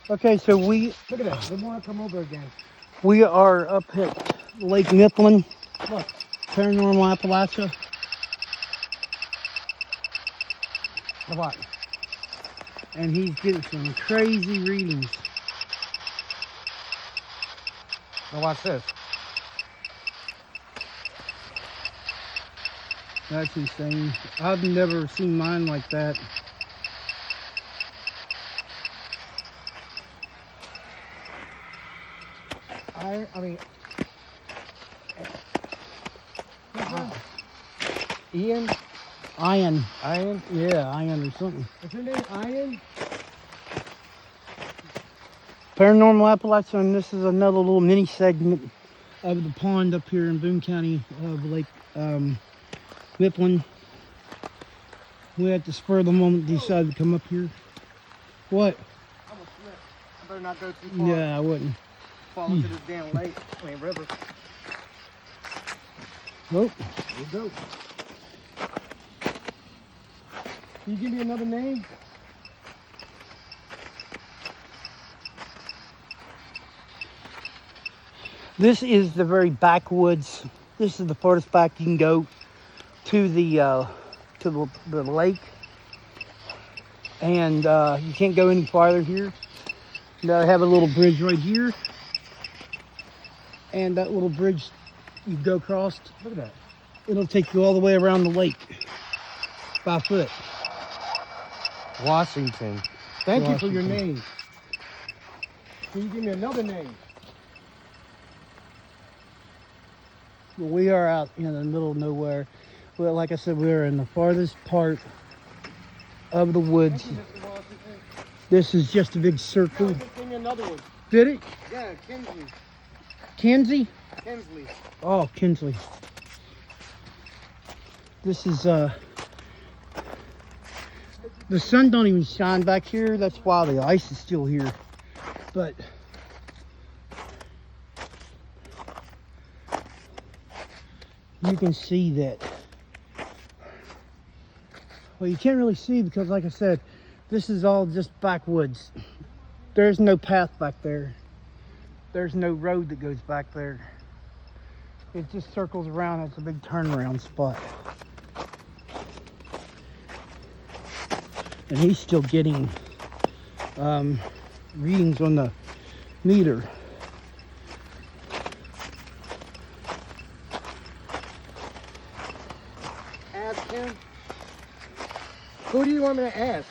Okay, so Look at that. They want to come over again. we are up at Lake Mifflyn, Look. Paranormal Appalachia. Now what? And he's getting some crazy readings. Now watch this. That's insane. I've never seen mine like that. I mean, Ian? Ian. Ian? Yeah, Ian or something. What's your name? Ian? Paranormal Appalachia, and this is another little mini segment of the pond up here in Boone County of Lake Mifflin. We at the spur of the moment decided to come up here. What? I'm gonna slip. I better not go too far. Yeah, I wouldn't. Fall into this damn lake. I mean, river. Nope. Here we go. Can you give me another name? This is the very backwoods. This is the farthest back you can go to the lake, and you can't go any farther here. Now I have a little bridge right here, and that little bridge you go across. Look at that. It'll take you all the way around the lake, 5 foot. Washington. Thank you for your Washington. name. Can you give me another name? Well, we are out in the middle of nowhere. Well, like I said, we are in the farthest part of the woods. Thank you, Mr. Washington. This is just a big circle. Give me another one. Did it? Yeah, Kinsley. Kenzie? Kinsley. Oh, Kinsley. This is the sun don't even shine back here. That's why the ice is still here. But you can see that. Well, you can't really see because, like I said, this is all just backwoods. There's no path back there. There's no road that goes back there. It just circles around. It's a big turnaround spot. And he's still getting readings on the meter. Ask him. Who do you want me to ask?